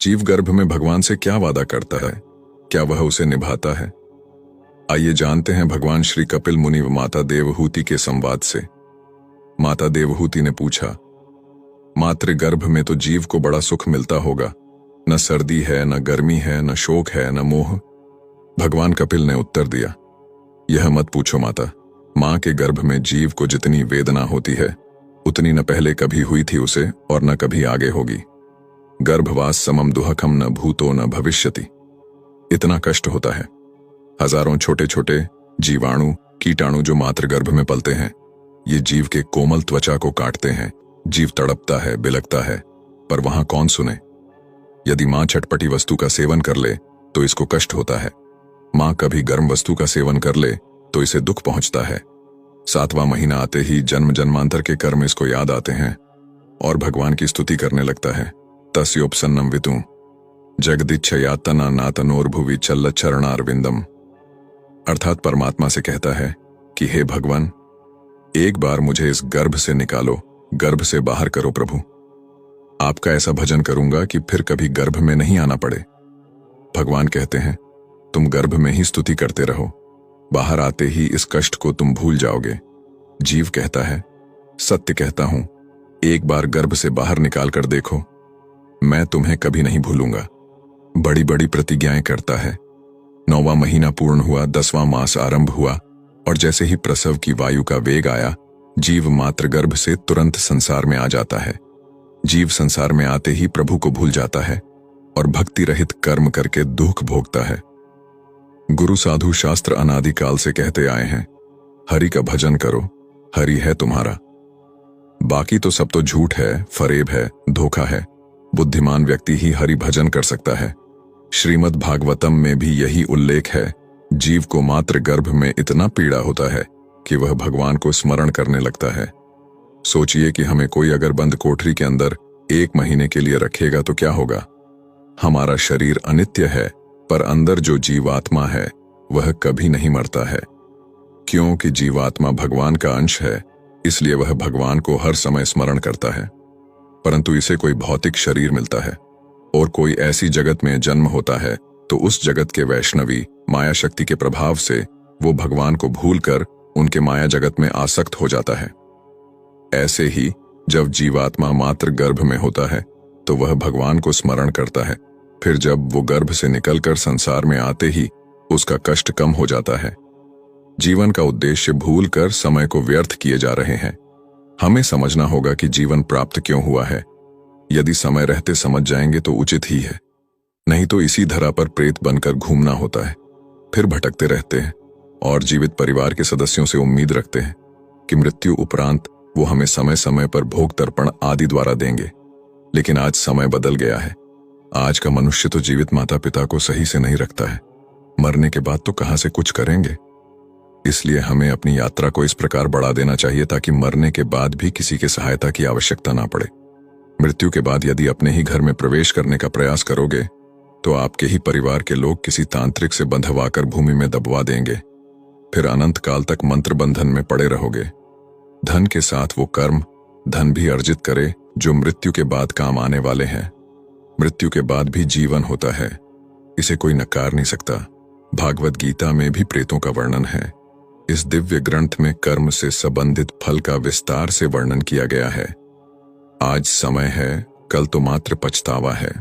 जीव गर्भ में भगवान से क्या वादा करता है? क्या वह उसे निभाता है? आइए जानते हैं भगवान श्री कपिल मुनि व माता देवहूति के संवाद से। माता देवहूति ने पूछा, मातृ गर्भ में तो जीव को बड़ा सुख मिलता होगा, न सर्दी है, न गर्मी है, न शोक है, न मोह। भगवान कपिल ने उत्तर दिया, यह मत पूछो माता। मां के गर्भ में जीव को जितनी वेदना होती है उतनी न पहले कभी हुई थी उसे और न कभी आगे होगी। गर्भवास समम दुहकम न भूतो न भविष्यति। इतना कष्ट होता है। हजारों छोटे छोटे जीवाणु कीटाणु जो मातृगर्भ में पलते हैं, ये जीव के कोमल त्वचा को काटते हैं। जीव तड़पता है, बिलकता है, पर वहां कौन सुने? यदि मां चटपटी वस्तु का सेवन कर ले तो इसको कष्ट होता है। मां कभी गर्म वस्तु का सेवन कर ले तो इसे दुख पहुंचता है। 7वां महीना आते ही जन्म जन्मांतर के कर्म इसको याद आते हैं और भगवान की स्तुति करने लगता है। तस्योपसन्नम वितु जगदिच्छयातना नातनोर्भुवि चल्ल चरणारविंदम। अर्थात परमात्मा से कहता है कि हे भगवान, एक बार मुझे इस गर्भ से निकालो, गर्भ से बाहर करो प्रभु। आपका ऐसा भजन करूंगा कि फिर कभी गर्भ में नहीं आना पड़े। भगवान कहते हैं, तुम गर्भ में ही स्तुति करते रहो, बाहर आते ही इस कष्ट को तुम भूल जाओगे। जीव कहता है, सत्य कहता हूं, एक बार गर्भ से बाहर निकाल कर देखो, मैं तुम्हें कभी नहीं भूलूंगा। बड़ी बड़ी प्रतिज्ञाएं करता है। 9वां महीना पूर्ण हुआ, 10वां मास आरंभ हुआ और जैसे ही प्रसव की वायु का वेग आया, जीव मातृगर्भ से तुरंत संसार में आ जाता है। जीव संसार में आते ही प्रभु को भूल जाता है और भक्ति रहित कर्म करके दुख भोगता है। गुरु साधु शास्त्र अनादिकाल से कहते आए हैं, हरि का भजन करो, हरि है तुम्हारा। बाकी तो सब तो झूठ है, फरेब है, धोखा है। बुद्धिमान व्यक्ति ही हरि भजन कर सकता है। श्रीमद् भागवतम में भी यही उल्लेख है। जीव को मात्र गर्भ में इतना पीड़ा होता है कि वह भगवान को स्मरण करने लगता है। सोचिए कि हमें कोई अगर बंद कोठरी के अंदर 1 महीने के लिए रखेगा तो क्या होगा? हमारा शरीर अनित्य है, पर अंदर जो जीवात्मा है वह कभी नहीं मरता है। क्योंकि जीवात्मा भगवान का अंश है, इसलिए वह भगवान को हर समय स्मरण करता है। परंतु इसे कोई भौतिक शरीर मिलता है और कोई ऐसी जगत में जन्म होता है तो उस जगत के वैष्णवी माया शक्ति के प्रभाव से वो भगवान को भूलकर उनके माया जगत में आसक्त हो जाता है। ऐसे ही जब जीवात्मा मात्र गर्भ में होता है तो वह भगवान को स्मरण करता है। फिर जब वो गर्भ से निकलकर संसार में आते ही उसका कष्ट कम हो जाता है। जीवन का उद्देश्य भूलकर समय को व्यर्थ किए जा रहे हैं। हमें समझना होगा कि जीवन प्राप्त क्यों हुआ है। यदि समय रहते समझ जाएंगे तो उचित ही है, नहीं तो इसी धरा पर प्रेत बनकर घूमना होता है। फिर भटकते रहते हैं और जीवित परिवार के सदस्यों से उम्मीद रखते हैं कि मृत्यु उपरांत वो हमें समय समय पर भोग तर्पण आदि द्वारा देंगे। लेकिन आज समय बदल गया है। आज का मनुष्य तो जीवित माता पिता को सही से नहीं रखता है। मरने के बाद तो कहां से कुछ करेंगे। इसलिए हमें अपनी यात्रा को इस प्रकार बढ़ा देना चाहिए ताकि मरने के बाद भी किसी की सहायता की आवश्यकता ना पड़े। मृत्यु के बाद यदि अपने ही घर में प्रवेश करने का प्रयास करोगे तो आपके ही परिवार के लोग किसी तांत्रिक से बंधवाकर भूमि में दबवा देंगे। फिर अनंत काल तक मंत्र बंधन में पड़े रहोगे। धन के साथ वो कर्म धन भी अर्जित करे जो मृत्यु के बाद काम आने वाले हैं। मृत्यु के बाद भी जीवन होता है, इसे कोई नकार नहीं सकता। भागवत गीता में भी प्रेतों का वर्णन है। इस दिव्य ग्रंथ में कर्म से संबंधित फल का विस्तार से वर्णन किया गया है। आज समय है, कल तो मात्र पछतावा है।